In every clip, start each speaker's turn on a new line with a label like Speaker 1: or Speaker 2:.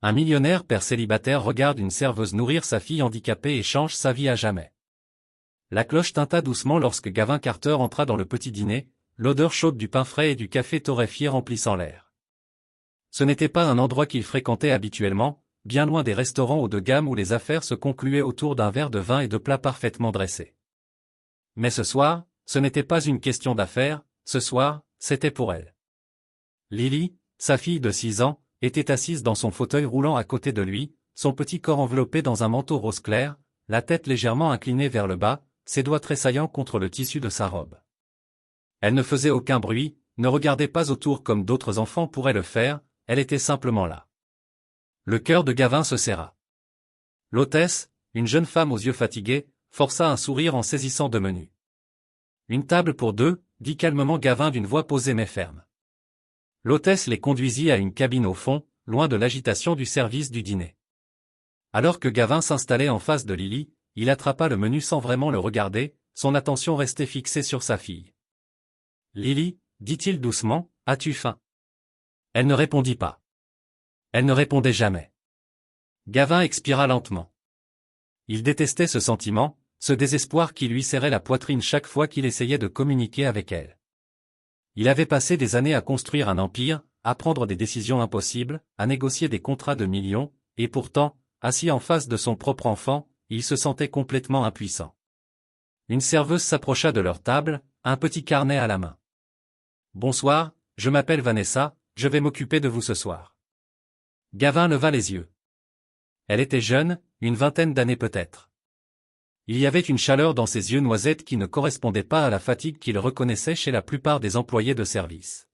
Speaker 1: Un millionnaire père célibataire regarde une serveuse nourrir sa fille handicapée et change sa vie à jamais. La cloche tinta doucement lorsque Gavin Carter entra dans le petit dîner, l'odeur chaude du pain frais et du café torréfié remplissant l'air. Ce n'était pas un endroit qu'il fréquentait habituellement, bien loin des restaurants haut de gamme où les affaires se concluaient autour d'un verre de vin et de plats parfaitement dressés. Mais ce soir, ce n'était pas une question d'affaires, ce soir, c'était pour elle. Lily, sa fille de 6 ans, était assise dans son fauteuil roulant à côté de lui, son petit corps enveloppé dans un manteau rose clair, la tête légèrement inclinée vers le bas, ses doigts tressaillant contre le tissu de sa robe. Elle ne faisait aucun bruit, ne regardait pas autour comme d'autres enfants pourraient le faire, elle était simplement là. Le cœur de Gavin se serra. L'hôtesse, une jeune femme aux yeux fatigués, força un sourire en saisissant deux menus. Une table pour deux, dit calmement Gavin d'une voix posée mais ferme. L'hôtesse les conduisit à une cabine au fond, loin de l'agitation du service du dîner. Alors que Gavin s'installait en face de Lily, il attrapa le menu sans vraiment le regarder, son attention restait fixée sur sa fille. « Lily, dit-il doucement, as-tu faim ?» Elle ne répondit pas. Elle ne répondait jamais. Gavin expira lentement. Il détestait ce sentiment, ce désespoir qui lui serrait la poitrine chaque fois qu'il essayait de communiquer avec elle. Il avait passé des années à construire un empire, à prendre des décisions impossibles, à négocier des contrats de millions, et pourtant, assis en face de son propre enfant, il se sentait complètement impuissant. Une serveuse s'approcha de leur table, un petit carnet à la main. « Bonsoir, je m'appelle Vanessa, je vais m'occuper de vous ce soir. » Gavin leva les yeux. Elle était jeune, une vingtaine d'années peut-être. Il y avait une chaleur dans ses yeux noisettes qui ne correspondait pas à la fatigue qu'il reconnaissait chez la plupart des employés de service.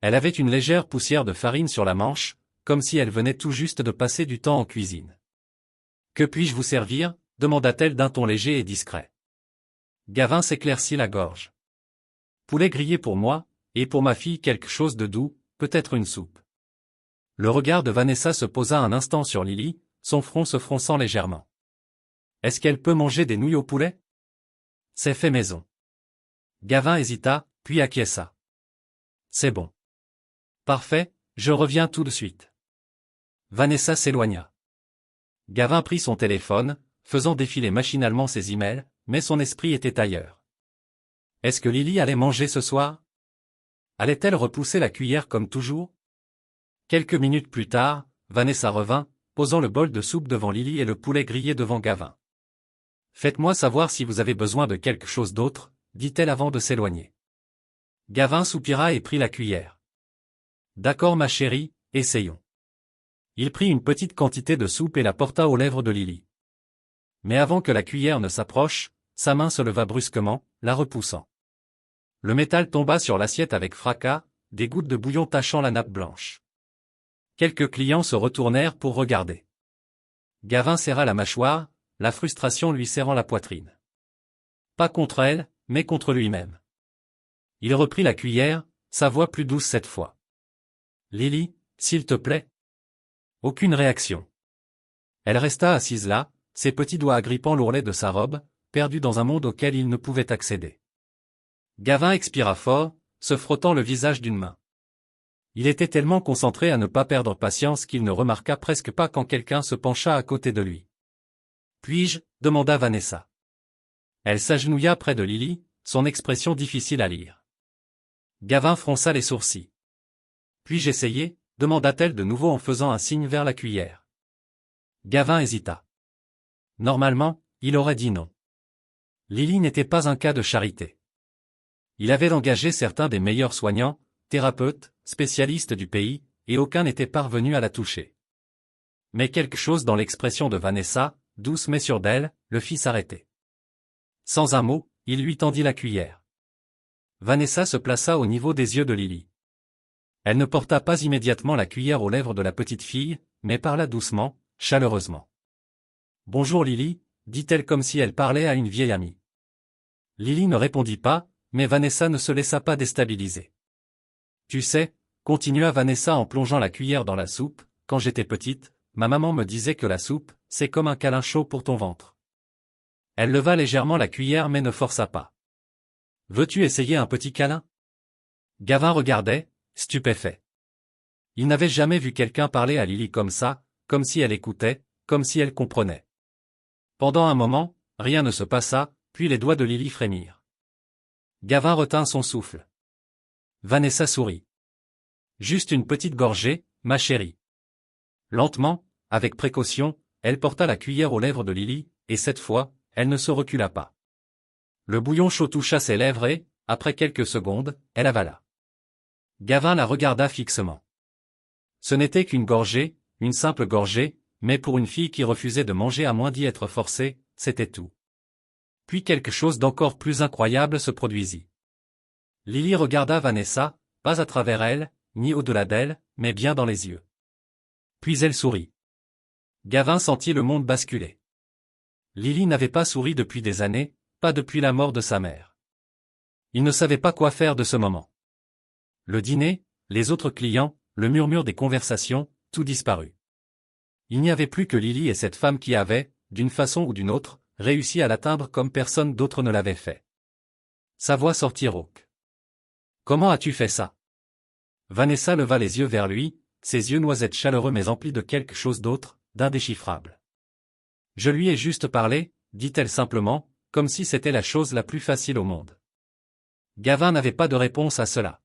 Speaker 1: Elle avait une légère poussière de farine sur la manche, comme si elle venait tout juste de passer du temps en cuisine. « Que puis-je vous servir ?» demanda-t-elle d'un ton léger et discret. Gavin s'éclaircit la gorge. « Poulet grillé pour moi, et pour ma fille quelque chose de doux, peut-être une soupe. » Le regard de Vanessa se posa un instant sur Lily, son front se fronçant légèrement. « Est-ce qu'elle peut manger des nouilles au poulet ? » ? « C'est fait maison. » Gavin hésita, puis acquiesça. « C'est bon. »« Parfait, je reviens tout de suite. » Vanessa s'éloigna. Gavin prit son téléphone, faisant défiler machinalement ses emails, mais son esprit était ailleurs. Est-ce que Lily allait manger ce soir ? Allait-elle repousser la cuillère comme toujours ? Quelques minutes plus tard, Vanessa revint, posant le bol de soupe devant Lily et le poulet grillé devant Gavin. « Faites-moi savoir si vous avez besoin de quelque chose d'autre, » dit-elle avant de s'éloigner. Gavin soupira et prit la cuillère. « D'accord ma chérie, essayons. » Il prit une petite quantité de soupe et la porta aux lèvres de Lily. Mais avant que la cuillère ne s'approche, sa main se leva brusquement, la repoussant. Le métal tomba sur l'assiette avec fracas, des gouttes de bouillon tachant la nappe blanche. Quelques clients se retournèrent pour regarder. Gavin serra la mâchoire, la frustration lui serrant la poitrine. Pas contre elle, mais contre lui-même. Il reprit la cuillère, sa voix plus douce cette fois. « Lily, s'il te plaît. » Aucune réaction. Elle resta assise là, ses petits doigts agrippant l'ourlet de sa robe, perdue dans un monde auquel il ne pouvait accéder. Gavin expira fort, se frottant le visage d'une main. Il était tellement concentré à ne pas perdre patience qu'il ne remarqua presque pas quand quelqu'un se pencha à côté de lui. « Puis-je » demanda Vanessa. Elle s'agenouilla près de Lily, son expression difficile à lire. Gavin fronça les sourcils. « Puis-je essayer » demanda-t-elle de nouveau en faisant un signe vers la cuillère. Gavin hésita. Normalement, il aurait dit non. Lily n'était pas un cas de charité. Il avait engagé certains des meilleurs soignants, thérapeutes, spécialistes du pays, et aucun n'était parvenu à la toucher. Mais quelque chose dans l'expression de Vanessa, douce mais sûre d'elle, le fit s'arrêter. Sans un mot, il lui tendit la cuillère. Vanessa se plaça au niveau des yeux de Lily. Elle ne porta pas immédiatement la cuillère aux lèvres de la petite fille, mais parla doucement, chaleureusement. « Bonjour Lily » dit-elle comme si elle parlait à une vieille amie. Lily ne répondit pas, mais Vanessa ne se laissa pas déstabiliser. « Tu sais » continua Vanessa en plongeant la cuillère dans la soupe, « quand j'étais petite, ma maman me disait que la soupe, c'est comme un câlin chaud pour ton ventre. » Elle leva légèrement la cuillère mais ne força pas. « Veux-tu essayer un petit câlin ?» Gavin regardait, stupéfait. Il n'avait jamais vu quelqu'un parler à Lily comme ça, comme si elle écoutait, comme si elle comprenait. Pendant un moment, rien ne se passa, puis les doigts de Lily frémirent. Gavin retint son souffle. Vanessa sourit. Juste une petite gorgée, ma chérie. Lentement, avec précaution, elle porta la cuillère aux lèvres de Lily, et cette fois, elle ne se recula pas. Le bouillon chaud toucha ses lèvres et, après quelques secondes, elle avala. Gavin la regarda fixement. Ce n'était qu'une gorgée, une simple gorgée, mais pour une fille qui refusait de manger à moins d'y être forcée, c'était tout. Puis quelque chose d'encore plus incroyable se produisit. Lily regarda Vanessa, pas à travers elle, ni au-delà d'elle, mais bien dans les yeux. Puis elle sourit. Gavin sentit le monde basculer. Lily n'avait pas souri depuis des années, pas depuis la mort de sa mère. Il ne savait pas quoi faire de ce moment. Le dîner, les autres clients, le murmure des conversations, tout disparut. Il n'y avait plus que Lily et cette femme qui avait, d'une façon ou d'une autre, réussi à l'atteindre comme personne d'autre ne l'avait fait. Sa voix sortit rauque. « Comment as-tu fait ça ?» Vanessa leva les yeux vers lui, ses yeux noisettes chaleureux mais emplis de quelque chose d'autre, d'indéchiffrable. « Je lui ai juste parlé, dit-elle simplement, comme si c'était la chose la plus facile au monde. Gavin n'avait pas de réponse à cela.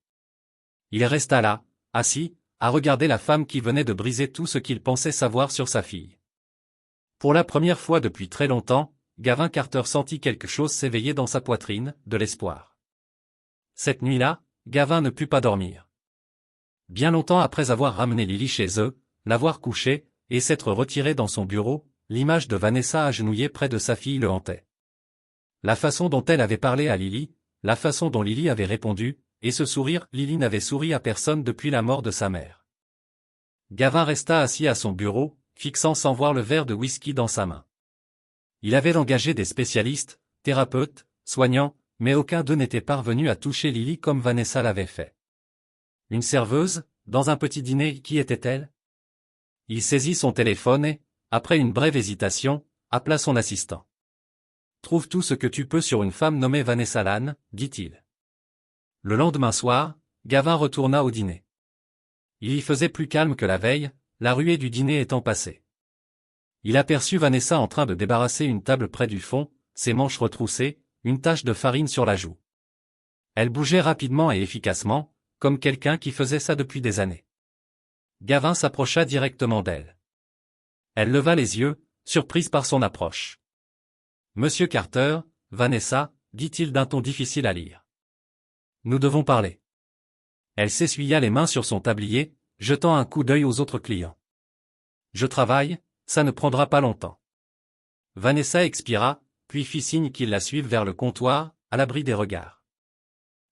Speaker 1: Il resta là, assis, à regarder la femme qui venait de briser tout ce qu'il pensait savoir sur sa fille. Pour la première fois depuis très longtemps, Gavin Carter sentit quelque chose s'éveiller dans sa poitrine, de l'espoir. Cette nuit-là, Gavin ne put pas dormir. Bien longtemps après avoir ramené Lily chez eux, l'avoir couchée, et s'être retiré dans son bureau, l'image de Vanessa agenouillée près de sa fille le hantait. La façon dont elle avait parlé à Lily, la façon dont Lily avait répondu, et ce sourire, Lily n'avait souri à personne depuis la mort de sa mère. Gavin resta assis à son bureau, fixant sans voir le verre de whisky dans sa main. Il avait engagé des spécialistes, thérapeutes, soignants, mais aucun d'eux n'était parvenu à toucher Lily comme Vanessa l'avait fait. Une serveuse, dans un petit dîner, qui était-elle? Il saisit son téléphone et, après une brève hésitation, appela son assistant. « Trouve tout ce que tu peux sur une femme nommée Vanessa Lane, dit-il. Le lendemain soir, Gavin retourna au dîner. Il y faisait plus calme que la veille, la ruée du dîner étant passée. Il aperçut Vanessa en train de débarrasser une table près du fond, ses manches retroussées, une tache de farine sur la joue. Elle bougeait rapidement et efficacement, comme quelqu'un qui faisait ça depuis des années. Gavin s'approcha directement d'elle. Elle leva les yeux, surprise par son approche. « Monsieur Carter, Vanessa, dit-il d'un ton difficile à lire. Nous devons parler. » Elle s'essuya les mains sur son tablier, jetant un coup d'œil aux autres clients. « Je travaille, ça ne prendra pas longtemps. » Vanessa expira, puis fit signe qu'il la suive vers le comptoir, à l'abri des regards.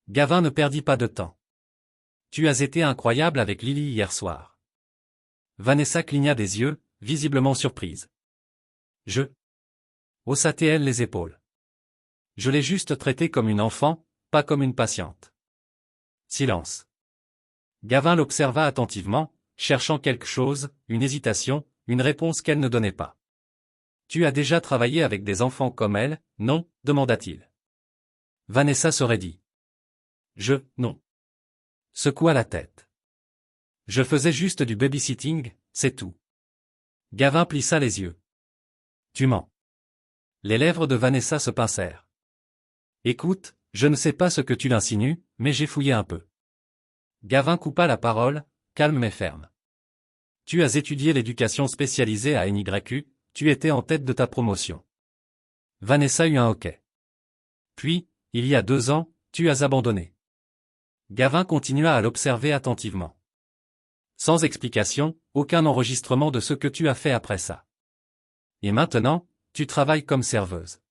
Speaker 1: Gavin ne perdit pas de temps. « Tu as été incroyable avec Lily hier soir. » Vanessa cligna des yeux, visiblement surprise. « Je » haussa-t-elle les épaules. « Je l'ai juste traitée comme une enfant, pas comme une patiente. » Silence. Gavin l'observa attentivement, cherchant quelque chose, une hésitation, une réponse qu'elle ne donnait pas. « Tu as déjà travaillé avec des enfants comme elle, non ?» demanda-t-il. Vanessa se raidit. « Non. » Secoua la tête. « Je faisais juste du babysitting, c'est tout. » Gavin plissa les yeux. « Tu mens. » Les lèvres de Vanessa se pincèrent. « Écoute, je ne sais pas ce que tu l'insinues, mais j'ai fouillé un peu. » Gavin coupa la parole, calme mais ferme. « Tu as étudié l'éducation spécialisée à NYU, tu étais en tête de ta promotion. » Vanessa eut un hoquet. « Puis, il y a 2 ans, tu as abandonné. » Gavin continua à l'observer attentivement. « Sans explication, aucun enregistrement de ce que tu as fait après ça. Et maintenant, tu travailles comme serveuse. »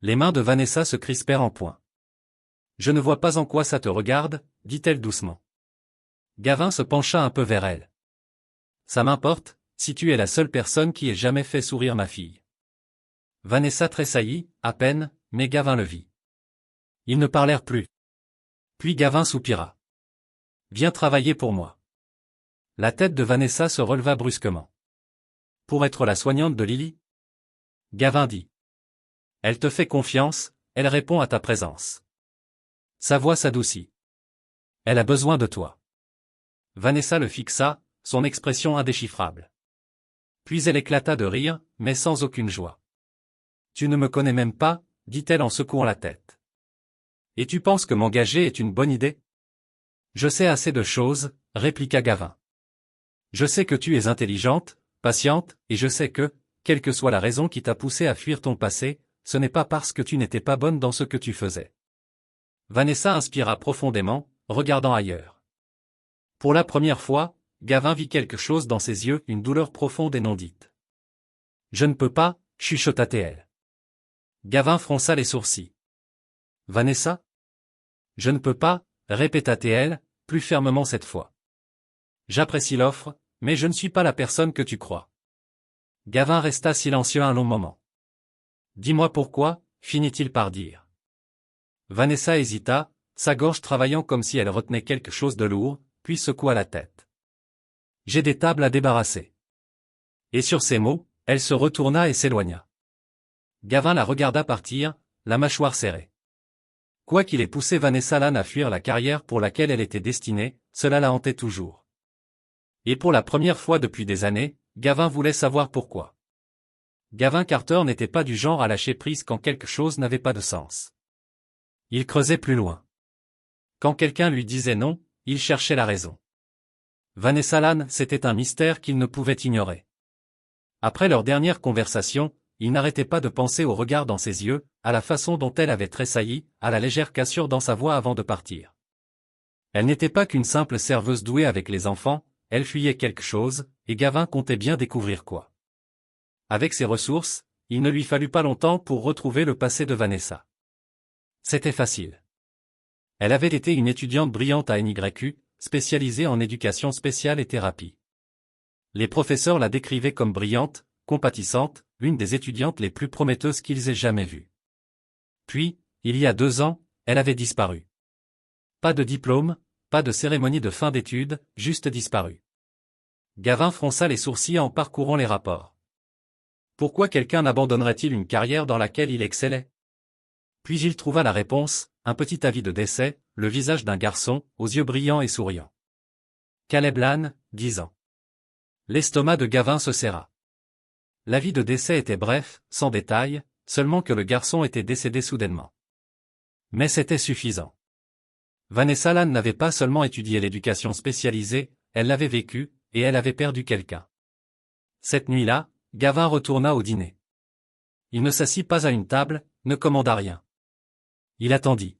Speaker 1: Les mains de Vanessa se crispèrent en point. « Je ne vois pas en quoi ça te regarde, » dit-elle doucement. Gavin se pencha un peu vers elle. « Ça m'importe, si tu es la seule personne qui ait jamais fait sourire ma fille. » Vanessa tressaillit, à peine, mais Gavin le vit. Ils ne parlèrent plus. Puis Gavin soupira. « Viens travailler pour moi. » La tête de Vanessa se releva brusquement. « Pour être la soignante de Lily ?» Gavin dit. « Elle te fait confiance, elle répond à ta présence. » Sa voix s'adoucit. « Elle a besoin de toi. » Vanessa le fixa, son expression indéchiffrable. Puis elle éclata de rire, mais sans aucune joie. Tu ne me connais même pas, dit-elle en secouant la tête. Et tu penses que m'engager est une bonne idée? Je sais assez de choses, répliqua Gavin. Je sais que tu es intelligente, patiente, et je sais que, quelle que soit la raison qui t'a poussé à fuir ton passé, ce n'est pas parce que tu n'étais pas bonne dans ce que tu faisais. Vanessa inspira profondément, regardant ailleurs. Pour la première fois, Gavin vit quelque chose dans ses yeux, une douleur profonde et non dite. Je ne peux pas, chuchota-t-elle. Gavin fronça les sourcils. Vanessa? Je ne peux pas, répéta-t-elle, plus fermement cette fois. J'apprécie l'offre, mais je ne suis pas la personne que tu crois. Gavin resta silencieux un long moment. Dis-moi pourquoi, finit-il par dire. Vanessa hésita, sa gorge travaillant comme si elle retenait quelque chose de lourd, puis secoua la tête. J'ai des tables à débarrasser. Et sur ces mots, elle se retourna et s'éloigna. Gavin la regarda partir, la mâchoire serrée. Quoi qu'il ait poussé Vanessa Lannes à fuir la carrière pour laquelle elle était destinée, cela la hantait toujours. Et pour la première fois depuis des années, Gavin voulait savoir pourquoi. Gavin Carter n'était pas du genre à lâcher prise quand quelque chose n'avait pas de sens. Il creusait plus loin. Quand quelqu'un lui disait non, il cherchait la raison. Vanessa Lannes, c'était un mystère qu'il ne pouvait ignorer. Après leur dernière conversation, il n'arrêtait pas de penser au regard dans ses yeux, à la façon dont elle avait tressailli, à la légère cassure dans sa voix avant de partir. Elle n'était pas qu'une simple serveuse douée avec les enfants, elle fuyait quelque chose, et Gavin comptait bien découvrir quoi. Avec ses ressources, il ne lui fallut pas longtemps pour retrouver le passé de Vanessa. C'était facile. Elle avait été une étudiante brillante à NYU, spécialisée en éducation spéciale et thérapie. Les professeurs la décrivaient comme brillante, compatissante, l'une des étudiantes les plus prometteuses qu'ils aient jamais vues. Puis, il y a 2 ans, elle avait disparu. Pas de diplôme, pas de cérémonie de fin d'études, juste disparu. Gavin fronça les sourcils en parcourant les rapports. Pourquoi quelqu'un abandonnerait-il une carrière dans laquelle il excellait? Puis il trouva la réponse, un petit avis de décès, le visage d'un garçon, aux yeux brillants et souriants. Caleb Lannes, 10 ans. L'estomac de Gavin se serra. L'avis de décès était bref, sans détail, seulement que le garçon était décédé soudainement. Mais c'était suffisant. Vanessa Lannes n'avait pas seulement étudié l'éducation spécialisée, elle l'avait vécue, et elle avait perdu quelqu'un. Cette nuit-là, Gavin retourna au dîner. Il ne s'assit pas à une table, ne commanda rien. Il attendit.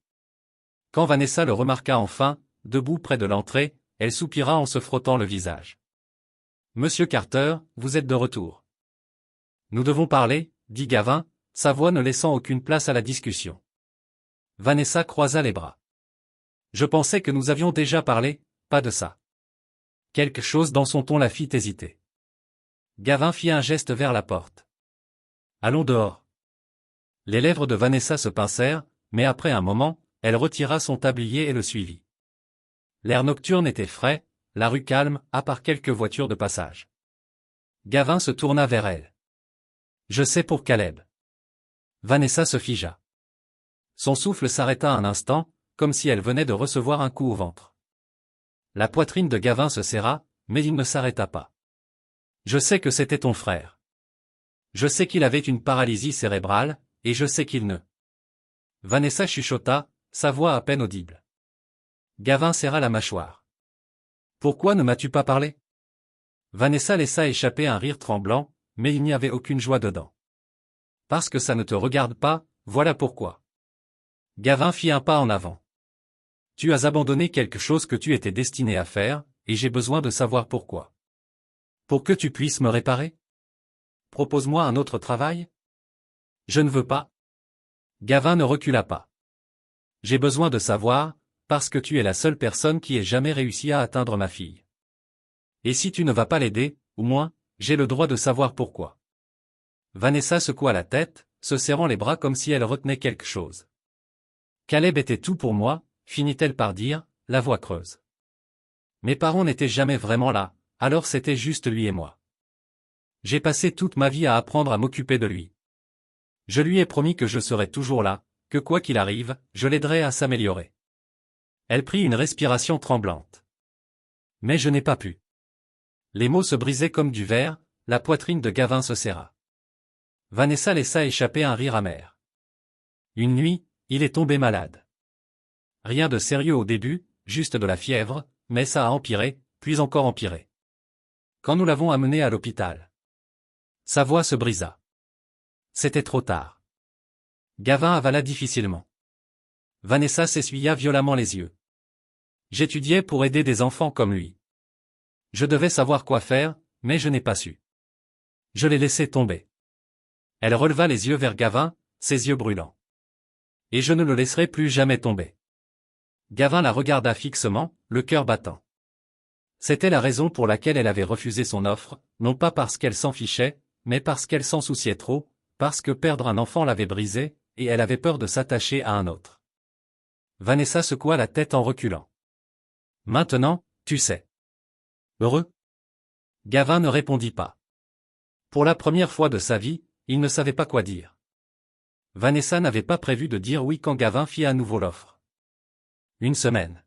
Speaker 1: Quand Vanessa le remarqua enfin, debout près de l'entrée, elle soupira en se frottant le visage. « Monsieur Carter, vous êtes de retour. » « Nous devons parler, » dit Gavin, sa voix ne laissant aucune place à la discussion. Vanessa croisa les bras. « Je pensais que nous avions déjà parlé, pas de ça. » Quelque chose dans son ton la fit hésiter. Gavin fit un geste vers la porte. « Allons dehors. » Les lèvres de Vanessa se pincèrent, mais après un moment, elle retira son tablier et le suivit. L'air nocturne était frais, la rue calme, à part quelques voitures de passage. Gavin se tourna vers elle. « Je sais pour Caleb. » Vanessa se figea. Son souffle s'arrêta un instant, comme si elle venait de recevoir un coup au ventre. La poitrine de Gavin se serra, mais il ne s'arrêta pas. « Je sais que c'était ton frère. Je sais qu'il avait une paralysie cérébrale, et je sais qu'il ne... » Vanessa chuchota, sa voix à peine audible. Gavin serra la mâchoire. « Pourquoi ne m'as-tu pas parlé ?» Vanessa laissa échapper un rire tremblant, mais il n'y avait aucune joie dedans. « Parce que ça ne te regarde pas, voilà pourquoi. » Gavin fit un pas en avant. « Tu as abandonné quelque chose que tu étais destiné à faire, et j'ai besoin de savoir pourquoi. Pour que tu puisses me réparer? Propose-moi un autre travail? Je ne veux pas. » Gavin ne recula pas. « J'ai besoin de savoir, parce que tu es la seule personne qui ait jamais réussi à atteindre ma fille. Et si tu ne vas pas l'aider, au moins, j'ai le droit de savoir pourquoi. » Vanessa secoua la tête, se serrant les bras comme si elle retenait quelque chose. « Caleb était tout pour moi, » finit-elle par dire, la voix creuse. « Mes parents n'étaient jamais vraiment là, alors c'était juste lui et moi. J'ai passé toute ma vie à apprendre à m'occuper de lui. Je lui ai promis que je serais toujours là, que quoi qu'il arrive, je l'aiderais à s'améliorer. » Elle prit une respiration tremblante. « Mais je n'ai pas pu. Les mots se brisaient comme du verre, la poitrine de Gavin se serra. Vanessa laissa échapper un rire amer. Une nuit, il est tombé malade. Rien de sérieux au début, juste de la fièvre, mais ça a empiré, puis encore empiré. Quand nous l'avons amené à l'hôpital, sa voix se brisa. C'était trop tard. Gavin avala difficilement. Vanessa s'essuya violemment les yeux. J'étudiais pour aider des enfants comme lui. Je devais savoir quoi faire, mais je n'ai pas su. Je l'ai laissé tomber. Elle releva les yeux vers Gavin, ses yeux brûlants. Et je ne le laisserai plus jamais tomber. Gavin la regarda fixement, le cœur battant. C'était la raison pour laquelle elle avait refusé son offre, non pas parce qu'elle s'en fichait, mais parce qu'elle s'en souciait trop, parce que perdre un enfant l'avait brisée, et elle avait peur de s'attacher à un autre. Vanessa secoua la tête en reculant. Maintenant, tu sais. Heureux? Gavin ne répondit pas. Pour la première fois de sa vie, il ne savait pas quoi dire. Vanessa n'avait pas prévu de dire oui quand Gavin fit à nouveau l'offre. Une semaine.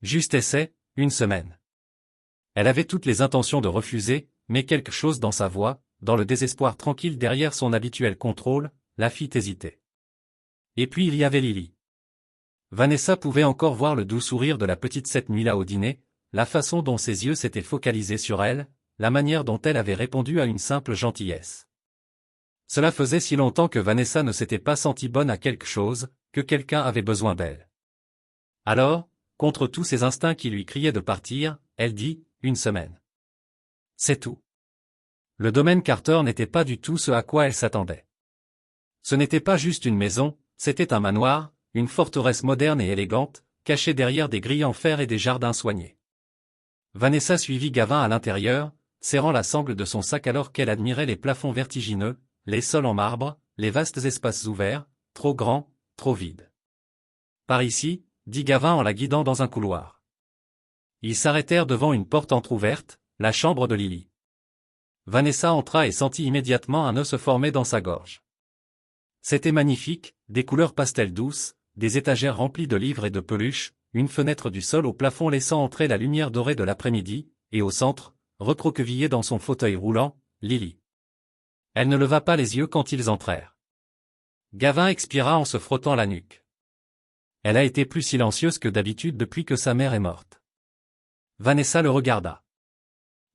Speaker 1: Juste essai, une semaine. Elle avait toutes les intentions de refuser, mais quelque chose dans sa voix, dans le désespoir tranquille derrière son habituel contrôle, la fit hésiter. Et puis il y avait Lily. Vanessa pouvait encore voir le doux sourire de la petite cette nuit-là au dîner, la façon dont ses yeux s'étaient focalisés sur elle, la manière dont elle avait répondu à une simple gentillesse. Cela faisait si longtemps que Vanessa ne s'était pas sentie bonne à quelque chose, que quelqu'un avait besoin d'elle. Alors, contre tous ses instincts qui lui criaient de partir, elle dit, une semaine. C'est tout. Le domaine Carter n'était pas du tout ce à quoi elle s'attendait. Ce n'était pas juste une maison, c'était un manoir, une forteresse moderne et élégante, cachée derrière des grilles en fer et des jardins soignés. Vanessa suivit Gavin à l'intérieur, serrant la sangle de son sac alors qu'elle admirait les plafonds vertigineux, les sols en marbre, les vastes espaces ouverts, trop grands, trop vides. Par ici, dit Gavin en la guidant dans un couloir. Ils s'arrêtèrent devant une porte entr'ouverte, la chambre de Lily. Vanessa entra et sentit immédiatement un nœud se former dans sa gorge. C'était magnifique, des couleurs pastel douces, des étagères remplies de livres et de peluches, une fenêtre du sol au plafond laissant entrer la lumière dorée de l'après-midi, et au centre, recroquevillée dans son fauteuil roulant, Lily. Elle ne leva pas les yeux quand ils entrèrent. Gavin expira en se frottant la nuque. Elle a été plus silencieuse que d'habitude depuis que sa mère est morte. Vanessa le regarda.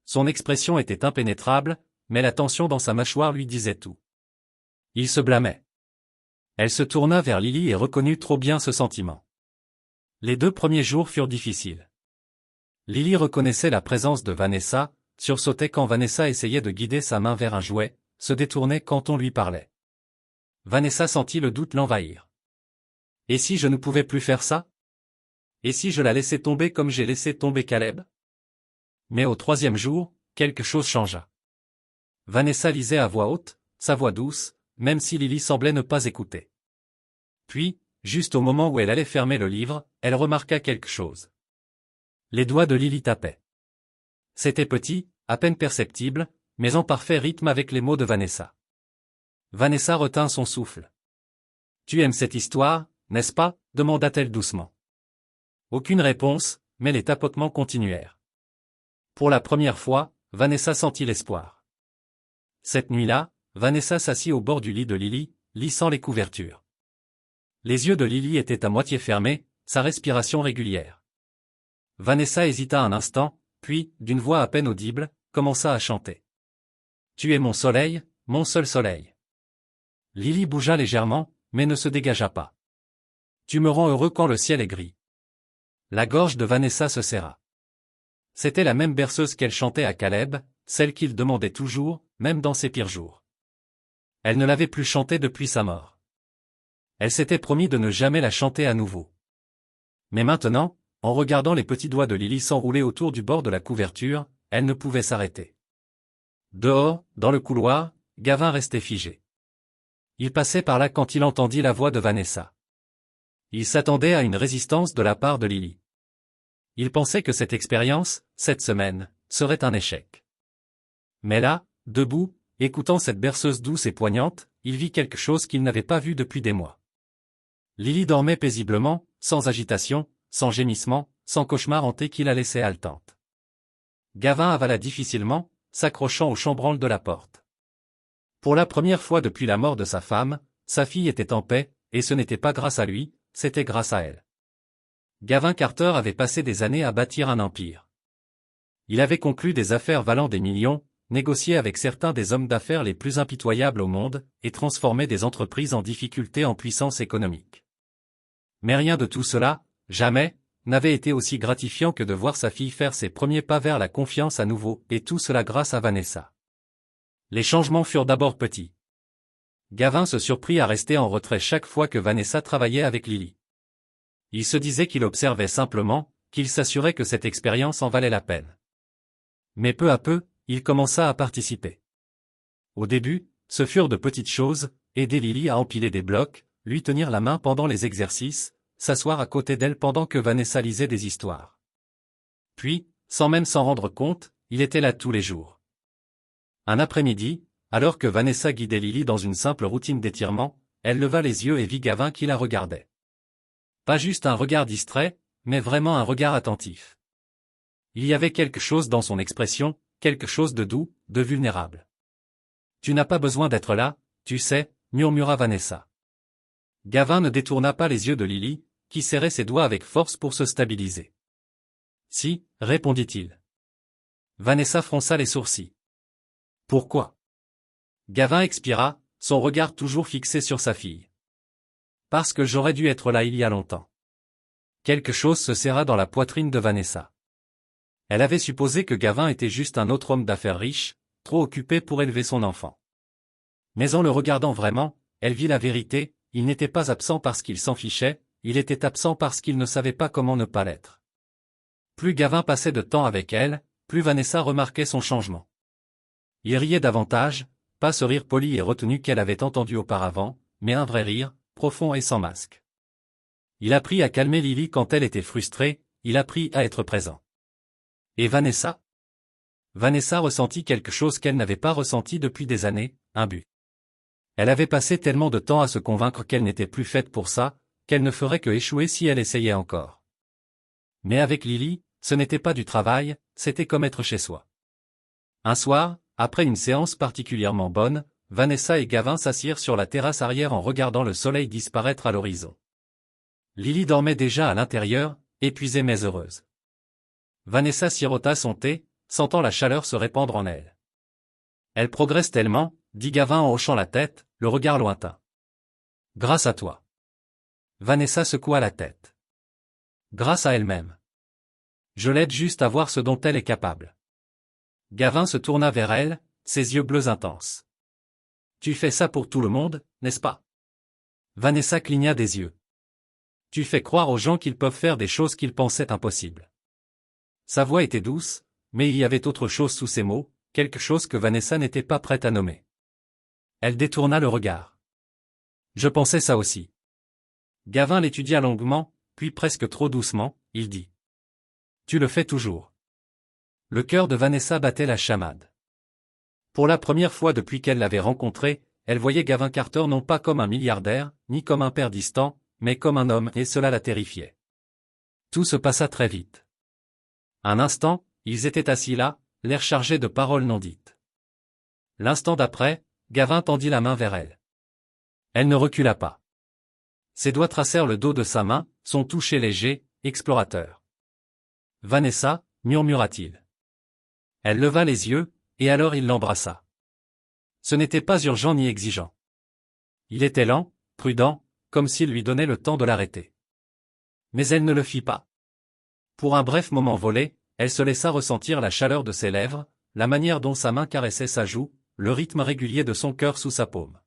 Speaker 1: Son expression était impénétrable, mais la tension dans sa mâchoire lui disait tout. Il se blâmait. Elle se tourna vers Lily et reconnut trop bien ce sentiment. Les 2 premiers jours furent difficiles. Lily reconnaissait la présence de Vanessa, sursautait quand Vanessa essayait de guider sa main vers un jouet, se détournait quand on lui parlait. Vanessa sentit le doute l'envahir. Et si je ne pouvais plus faire ça? Et si je la laissais tomber comme j'ai laissé tomber Caleb? Mais au 3e jour, quelque chose changea. Vanessa lisait à voix haute, sa voix douce, même si Lily semblait ne pas écouter. Puis, juste au moment où elle allait fermer le livre, elle remarqua quelque chose. Les doigts de Lily tapaient. C'était petit, à peine perceptible, mais en parfait rythme avec les mots de Vanessa. Vanessa retint son souffle. « Tu aimes cette histoire, n'est-ce pas ?» demanda-t-elle doucement. Aucune réponse, mais les tapotements continuèrent. Pour la première fois, Vanessa sentit l'espoir. Cette nuit-là, Vanessa s'assit au bord du lit de Lily, lissant les couvertures. Les yeux de Lily étaient à moitié fermés, sa respiration régulière. Vanessa hésita un instant, puis, d'une voix à peine audible, commença à chanter. « Tu es mon soleil, mon seul soleil. » Lily bougea légèrement, mais ne se dégagea pas. « Tu me rends heureux quand le ciel est gris. » La gorge de Vanessa se serra. C'était la même berceuse qu'elle chantait à Caleb, celle qu'il demandait toujours, même dans ses pires jours. Elle ne l'avait plus chantée depuis sa mort. Elle s'était promis de ne jamais la chanter à nouveau. Mais maintenant, en regardant les petits doigts de Lily s'enrouler autour du bord de la couverture, elle ne pouvait s'arrêter. Dehors, dans le couloir, Gavin restait figé. Il passait par là quand il entendit la voix de Vanessa. Il s'attendait à une résistance de la part de Lily. Il pensait que cette expérience, cette semaine, serait un échec. Mais là, debout, écoutant cette berceuse douce et poignante, il vit quelque chose qu'il n'avait pas vu depuis des mois. Lily dormait paisiblement, sans agitation, sans gémissement, sans cauchemar hanté qui la laissait haletante. Gavin avala difficilement, s'accrochant au chambranle de la porte. Pour la première fois depuis la mort de sa femme, sa fille était en paix, et ce n'était pas grâce à lui, c'était grâce à elle. Gavin Carter avait passé des années à bâtir un empire. Il avait conclu des affaires valant des millions, négocié avec certains des hommes d'affaires les plus impitoyables au monde, et transformé des entreprises en difficulté en puissance économique. Mais rien de tout cela, jamais, n'avait été aussi gratifiant que de voir sa fille faire ses premiers pas vers la confiance à nouveau, et tout cela grâce à Vanessa. Les changements furent d'abord petits. Gavin se surprit à rester en retrait chaque fois que Vanessa travaillait avec Lily. Il se disait qu'il observait simplement, qu'il s'assurait que cette expérience en valait la peine. Mais peu à peu, il commença à participer. Au début, ce furent de petites choses, aider Lily à empiler des blocs, lui tenir la main pendant les exercices, s'asseoir à côté d'elle pendant que Vanessa lisait des histoires. Puis, sans même s'en rendre compte, il était là tous les jours. Un après-midi, alors que Vanessa guidait Lily dans une simple routine d'étirement, elle leva les yeux et vit Gavin qui la regardait. Pas juste un regard distrait, mais vraiment un regard attentif. Il y avait quelque chose dans son expression, quelque chose de doux, de vulnérable. « Tu n'as pas besoin d'être là, tu sais, » murmura Vanessa. Gavin ne détourna pas les yeux de Lily, qui serrait ses doigts avec force pour se stabiliser. « Si, » répondit-il. Vanessa fronça les sourcils. « Pourquoi ?» Gavin expira, son regard toujours fixé sur sa fille. « Parce que j'aurais dû être là il y a longtemps. » Quelque chose se serra dans la poitrine de Vanessa. Elle avait supposé que Gavin était juste un autre homme d'affaires riche, trop occupé pour élever son enfant. Mais en le regardant vraiment, elle vit la vérité, il n'était pas absent parce qu'il s'en fichait, il était absent parce qu'il ne savait pas comment ne pas l'être. Plus Gavin passait de temps avec elle, plus Vanessa remarquait son changement. Il riait davantage, pas ce rire poli et retenu qu'elle avait entendu auparavant, mais un vrai rire, profond et sans masque. Il apprit à calmer Lily quand elle était frustrée, il apprit à être présent. Et Vanessa ? Vanessa ressentit quelque chose qu'elle n'avait pas ressenti depuis des années, un but. Elle avait passé tellement de temps à se convaincre qu'elle n'était plus faite pour ça, qu'elle ne ferait que échouer si elle essayait encore. Mais avec Lily, ce n'était pas du travail, c'était comme être chez soi. Un soir, après une séance particulièrement bonne, Vanessa et Gavin s'assirent sur la terrasse arrière en regardant le soleil disparaître à l'horizon. Lily dormait déjà à l'intérieur, épuisée mais heureuse. Vanessa sirota son thé, sentant la chaleur se répandre en elle. « Elle progresse tellement, » dit Gavin en hochant la tête, le regard lointain. « Grâce à toi. » Vanessa secoua la tête. « Grâce à elle-même. Je l'aide juste à voir ce dont elle est capable. » Gavin se tourna vers elle, ses yeux bleus intenses. « Tu fais ça pour tout le monde, n'est-ce pas ?» Vanessa cligna des yeux. « Tu fais croire aux gens qu'ils peuvent faire des choses qu'ils pensaient impossibles. » Sa voix était douce, mais il y avait autre chose sous ces mots, quelque chose que Vanessa n'était pas prête à nommer. Elle détourna le regard. « Je pensais ça aussi. » Gavin l'étudia longuement, puis presque trop doucement, il dit. « Tu le fais toujours. » Le cœur de Vanessa battait la chamade. Pour la première fois depuis qu'elle l'avait rencontré, elle voyait Gavin Carter non pas comme un milliardaire, ni comme un père distant, mais comme un homme, et cela la terrifiait. Tout se passa très vite. Un instant, ils étaient assis là, l'air chargé de paroles non dites. L'instant d'après, Gavin tendit la main vers elle. Elle ne recula pas. Ses doigts tracèrent le dos de sa main, son toucher léger, explorateur. « Vanessa » murmura-t-il. Elle leva les yeux, et alors il l'embrassa. Ce n'était pas urgent ni exigeant. Il était lent, prudent, comme s'il lui donnait le temps de l'arrêter. Mais elle ne le fit pas. Pour un bref moment volé, elle se laissa ressentir la chaleur de ses lèvres, la manière dont sa main caressait sa joue, le rythme régulier de son cœur sous sa paume.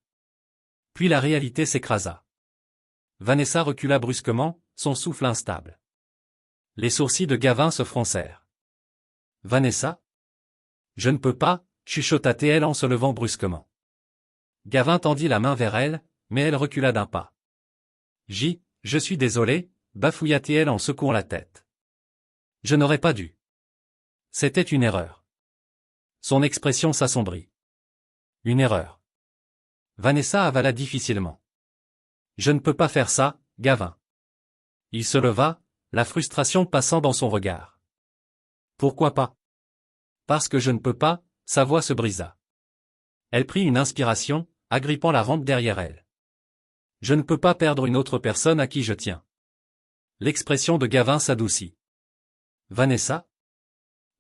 Speaker 1: Puis la réalité s'écrasa. Vanessa recula brusquement, son souffle instable. Les sourcils de Gavin se froncèrent. « Vanessa ? » « Je ne peux pas, » chuchota-t-elle en se levant brusquement. Gavin tendit la main vers elle, mais elle recula d'un pas. « Je suis désolé, » bafouilla-t-elle en secouant la tête. « Je n'aurais pas dû. C'était une erreur. » Son expression s'assombrit. « Une erreur. » Vanessa avala difficilement. « Je ne peux pas faire ça, Gavin. » Il se leva, la frustration passant dans son regard. « Pourquoi pas ? Parce que je ne peux pas, sa voix se brisa. Elle prit une inspiration, agrippant la rampe derrière elle. Je ne peux pas perdre une autre personne à qui je tiens. L'expression de Gavin s'adoucit. Vanessa?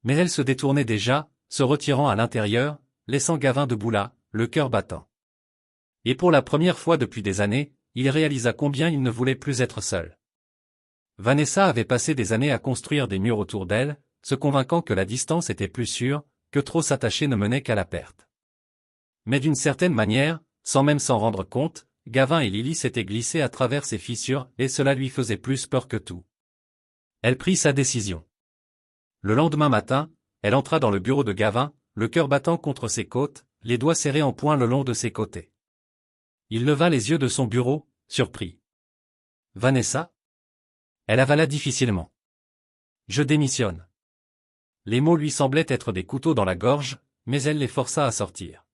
Speaker 1: Mais elle se détournait déjà, se retirant à l'intérieur, laissant Gavin debout là, le cœur battant. Et pour la première fois depuis des années, il réalisa combien il ne voulait plus être seul. Vanessa avait passé des années à construire des murs autour d'elle, se convainquant que la distance était plus sûre, que trop s'attacher ne menait qu'à la perte. Mais d'une certaine manière, sans même s'en rendre compte, Gavin et Lily s'étaient glissés à travers ces fissures et cela lui faisait plus peur que tout. Elle prit sa décision. Le lendemain matin, elle entra dans le bureau de Gavin, le cœur battant contre ses côtes, les doigts serrés en poing le long de ses côtés. Il leva les yeux de son bureau, surpris. Vanessa? Elle avala difficilement. Je démissionne. Les mots lui semblaient être des couteaux dans la gorge, mais elle les força à sortir.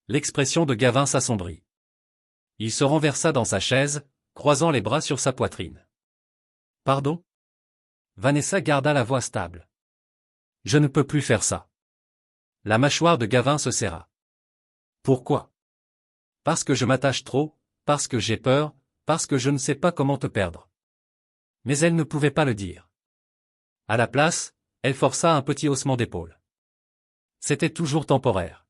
Speaker 1: L'expression de Gavin s'assombrit. Il se renversa dans sa chaise, croisant les bras sur sa poitrine. Pardon? Vanessa garda la voix stable. Je ne peux plus faire ça. La mâchoire de Gavin se serra. Pourquoi? Parce que je m'attache trop, parce que j'ai peur, parce que je ne sais pas comment te perdre. Mais elle ne pouvait pas le dire. À la place, elle força un petit haussement d'épaule. C'était toujours temporaire.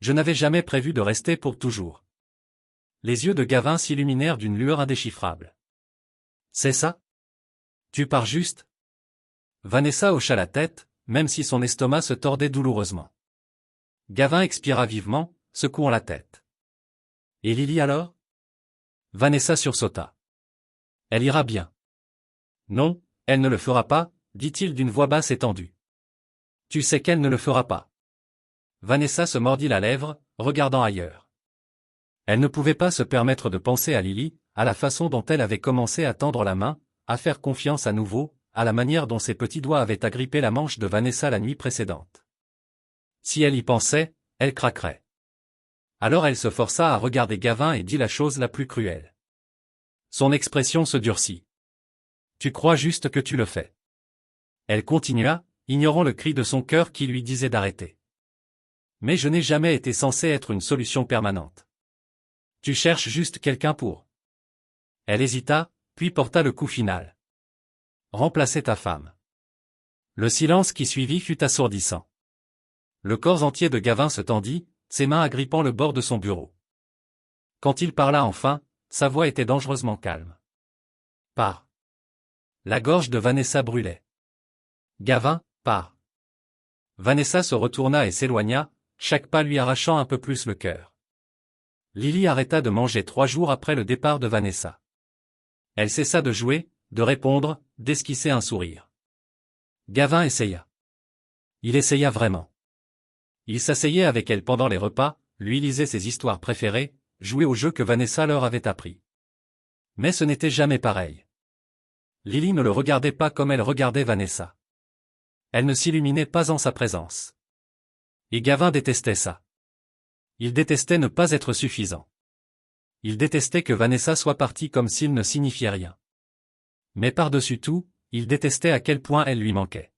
Speaker 1: Je n'avais jamais prévu de rester pour toujours. Les yeux de Gavin s'illuminèrent d'une lueur indéchiffrable. C'est ça? Tu pars juste? Vanessa hocha la tête, même si son estomac se tordait douloureusement. Gavin expira vivement, secouant la tête. Et Lily alors? Vanessa sursauta. Elle ira bien. Non, elle ne le fera pas, dit-il d'une voix basse et tendue. Tu sais qu'elle ne le fera pas. Vanessa se mordit la lèvre, regardant ailleurs. Elle ne pouvait pas se permettre de penser à Lily, à la façon dont elle avait commencé à tendre la main, à faire confiance à nouveau, à la manière dont ses petits doigts avaient agrippé la manche de Vanessa la nuit précédente. Si elle y pensait, elle craquerait. Alors elle se força à regarder Gavin et dit la chose la plus cruelle. Son expression se durcit. Tu crois juste que tu le fais. Elle continua, ignorant le cri de son cœur qui lui disait d'arrêter. Mais je n'ai jamais été censé être une solution permanente. Tu cherches juste quelqu'un pour. Elle hésita, puis porta le coup final. Remplacer ta femme. Le silence qui suivit fut assourdissant. Le corps entier de Gavin se tendit, ses mains agrippant le bord de son bureau. Quand il parla enfin, sa voix était dangereusement calme. Pars. La gorge de Vanessa brûlait. Gavin, pars. Vanessa se retourna et s'éloigna, chaque pas lui arrachant un peu plus le cœur. Lily arrêta de manger 3 jours après le départ de Vanessa. Elle cessa de jouer, de répondre, d'esquisser un sourire. Gavin essaya. Il essaya vraiment. Il s'asseyait avec elle pendant les repas, lui lisait ses histoires préférées, jouait aux jeux que Vanessa leur avait appris. Mais ce n'était jamais pareil. Lily ne le regardait pas comme elle regardait Vanessa. Elle ne s'illuminait pas en sa présence. Et Gavin détestait ça. Il détestait ne pas être suffisant. Il détestait que Vanessa soit partie comme s'il ne signifiait rien. Mais par-dessus tout, il détestait à quel point elle lui manquait.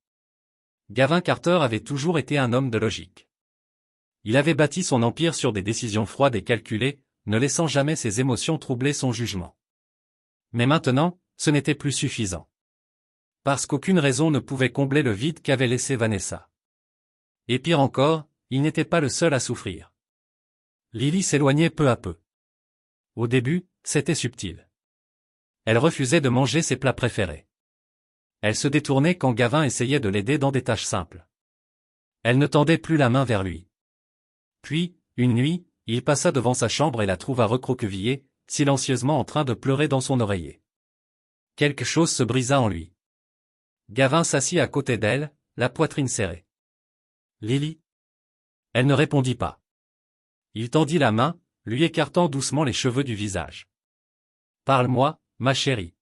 Speaker 1: Gavin Carter avait toujours été un homme de logique. Il avait bâti son empire sur des décisions froides et calculées, ne laissant jamais ses émotions troubler son jugement. Mais maintenant, ce n'était plus suffisant. Parce qu'aucune raison ne pouvait combler le vide qu'avait laissé Vanessa. Et pire encore, il n'était pas le seul à souffrir. Lily s'éloignait peu à peu. Au début, c'était subtil. Elle refusait de manger ses plats préférés. Elle se détournait quand Gavin essayait de l'aider dans des tâches simples. Elle ne tendait plus la main vers lui. Puis, une nuit, il passa devant sa chambre et la trouva recroquevillée, silencieusement en train de pleurer dans son oreiller. Quelque chose se brisa en lui. Gavin s'assit à côté d'elle, la poitrine serrée. Lily? Elle ne répondit pas. Il tendit la main, lui écartant doucement les cheveux du visage. Parle-moi, ma chérie.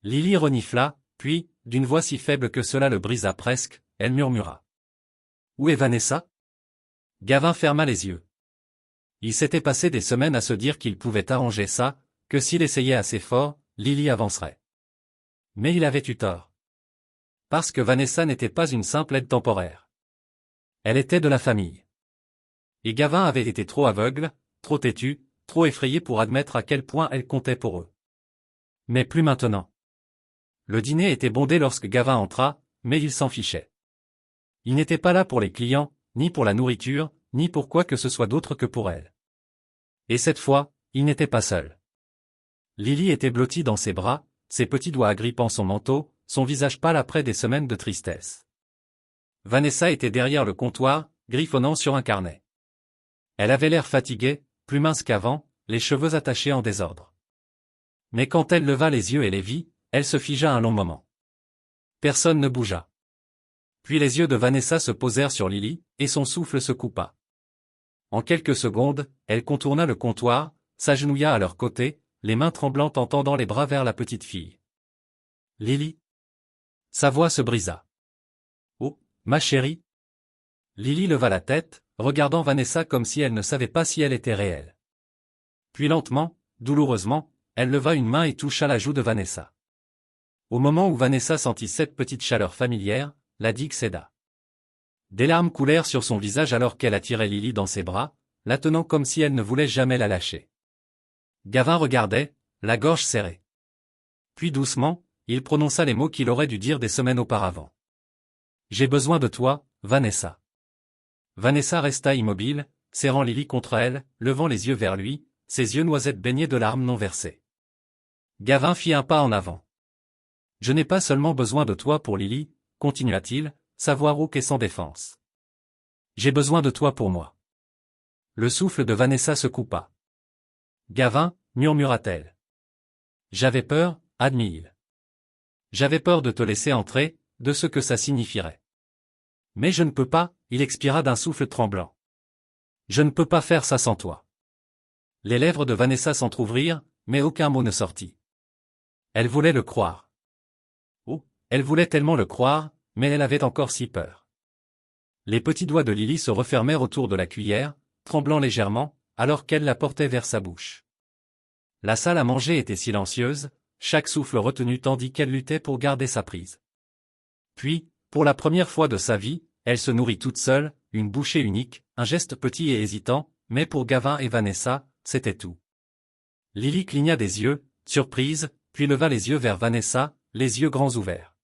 Speaker 1: Lily renifla, puis, d'une voix si faible que cela le brisa presque, elle murmura. Où est Vanessa? Gavin ferma les yeux. Il s'était passé des semaines à se dire qu'il pouvait arranger ça, que s'il essayait assez fort, Lily avancerait. Mais il avait eu tort. Parce que Vanessa n'était pas une simple aide temporaire. Elle était de la famille. Et Gavin avait été trop aveugle, trop têtu, trop effrayé pour admettre à quel point elle comptait pour eux. Mais plus maintenant. Le dîner était bondé lorsque Gavin entra, mais il s'en fichait. Il n'était pas là pour les clients, ni pour la nourriture, ni pour quoi que ce soit d'autre que pour elle. Et cette fois, il n'était pas seul. Lily était blottie dans ses bras, ses petits doigts agrippant son manteau, son visage pâle après des semaines de tristesse. Vanessa était derrière le comptoir, griffonnant sur un carnet. Elle avait l'air fatiguée, plus mince qu'avant, les cheveux attachés en désordre. Mais quand elle leva les yeux et les vit, elle se figea un long moment. Personne ne bougea. Puis les yeux de Vanessa se posèrent sur Lily, et son souffle se coupa. En quelques secondes, elle contourna le comptoir, s'agenouilla à leur côté, les mains tremblantes en tendant les bras vers la petite fille. Lily. Sa voix se brisa. Oh, ma chérie. Lily leva la tête, regardant Vanessa comme si elle ne savait pas si elle était réelle. Puis lentement, douloureusement, elle leva une main et toucha la joue de Vanessa. Au moment où Vanessa sentit cette petite chaleur familière, la digue céda. Des larmes coulèrent sur son visage alors qu'elle attirait Lily dans ses bras, la tenant comme si elle ne voulait jamais la lâcher. Gavin regardait, la gorge serrée. Puis doucement, il prononça les mots qu'il aurait dû dire des semaines auparavant. « J'ai besoin de toi, Vanessa. » Vanessa resta immobile, serrant Lily contre elle, levant les yeux vers lui, ses yeux noisettes baignés de larmes non versées. Gavin fit un pas en avant. « Je n'ai pas seulement besoin de toi pour Lily, » continua-t-il, sa voix rauque et sans défense. « J'ai besoin de toi pour moi. » Le souffle de Vanessa se coupa. « Gavin, » murmura-t-elle. « J'avais peur, » admit-il. « J'avais peur de te laisser entrer, de ce que ça signifierait. Mais je ne peux pas, » il expira d'un souffle tremblant. « Je ne peux pas faire ça sans toi. » Les lèvres de Vanessa s'entr'ouvrirent, mais aucun mot ne sortit. Elle voulait le croire. Oh, elle voulait tellement le croire, mais elle avait encore si peur. Les petits doigts de Lily se refermèrent autour de la cuillère, tremblant légèrement, alors qu'elle la portait vers sa bouche. La salle à manger était silencieuse, chaque souffle retenu tandis qu'elle luttait pour garder sa prise. Puis, pour la première fois de sa vie, elle se nourrit toute seule, une bouchée unique, un geste petit et hésitant, mais pour Gavin et Vanessa, c'était tout. Lily cligna des yeux, surprise, puis leva les yeux vers Vanessa, les yeux grands ouverts.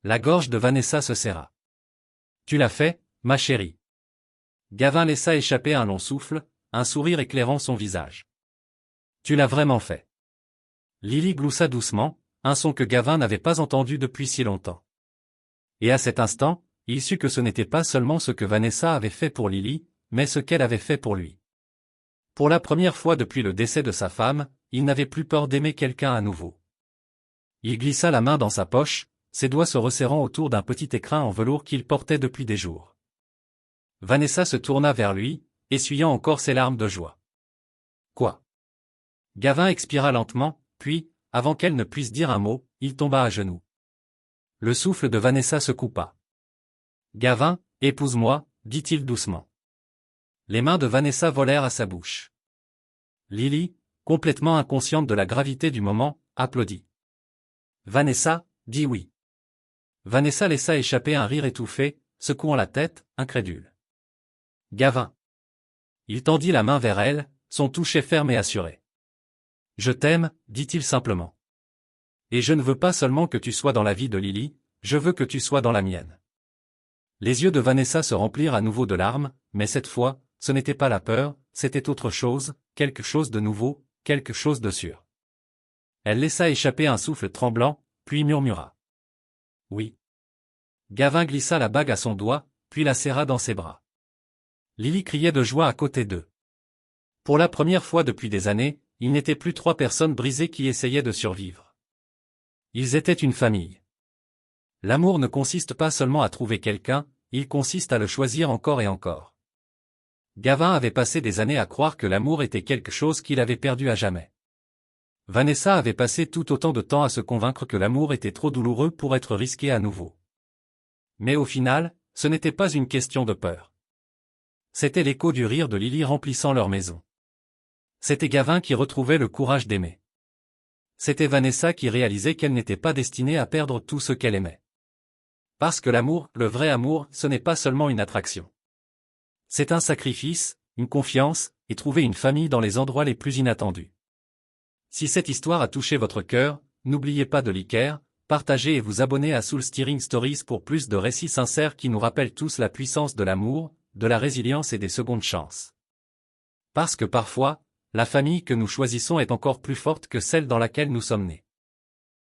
Speaker 1: La gorge de Vanessa se serra. « Tu l'as fait, ma chérie. » Gavin laissa échapper un long souffle, un sourire éclairant son visage. « Tu l'as vraiment fait. » Lily gloussa doucement, un son que Gavin n'avait pas entendu depuis si longtemps. Et à cet instant, il sut que ce n'était pas seulement ce que Vanessa avait fait pour Lily, mais ce qu'elle avait fait pour lui. Pour la première fois depuis le décès de sa femme, il n'avait plus peur d'aimer quelqu'un à nouveau. Il glissa la main dans sa poche, ses doigts se resserrant autour d'un petit écrin en velours qu'il portait depuis des jours. Vanessa se tourna vers lui, essuyant encore ses larmes de joie. « Quoi ?» Gavin expira lentement, puis, avant qu'elle ne puisse dire un mot, il tomba à genoux. Le souffle de Vanessa se coupa. « Gavin, épouse-moi, » dit-il doucement. Les mains de Vanessa volèrent à sa bouche. Lily, complètement inconsciente de la gravité du moment, applaudit. Vanessa, dit oui. Vanessa laissa échapper un rire étouffé, secouant la tête, incrédule. Gavin. Il tendit la main vers elle, son toucher ferme et assuré. Je t'aime, dit-il simplement. Et je ne veux pas seulement que tu sois dans la vie de Lily, je veux que tu sois dans la mienne. Les yeux de Vanessa se remplirent à nouveau de larmes, mais cette fois, ce n'était pas la peur, c'était autre chose, quelque chose de nouveau, quelque chose de sûr. Elle laissa échapper un souffle tremblant, puis murmura. Oui. Gavin glissa la bague à son doigt, puis la serra dans ses bras. Lily criait de joie à côté d'eux. Pour la première fois depuis des années, il n'était plus trois personnes brisées qui essayaient de survivre. Ils étaient une famille. L'amour ne consiste pas seulement à trouver quelqu'un, il consiste à le choisir encore et encore. Gavin avait passé des années à croire que l'amour était quelque chose qu'il avait perdu à jamais. Vanessa avait passé tout autant de temps à se convaincre que l'amour était trop douloureux pour être risqué à nouveau. Mais au final, ce n'était pas une question de peur. C'était l'écho du rire de Lily remplissant leur maison. C'était Gavin qui retrouvait le courage d'aimer. C'était Vanessa qui réalisait qu'elle n'était pas destinée à perdre tout ce qu'elle aimait. Parce que l'amour, le vrai amour, ce n'est pas seulement une attraction. C'est un sacrifice, une confiance, et trouver une famille dans les endroits les plus inattendus. Si cette histoire a touché votre cœur, n'oubliez pas de liker, partager et vous abonner à Soul Steering Stories pour plus de récits sincères qui nous rappellent tous la puissance de l'amour, de la résilience et des secondes chances. Parce que parfois, la famille que nous choisissons est encore plus forte que celle dans laquelle nous sommes nés.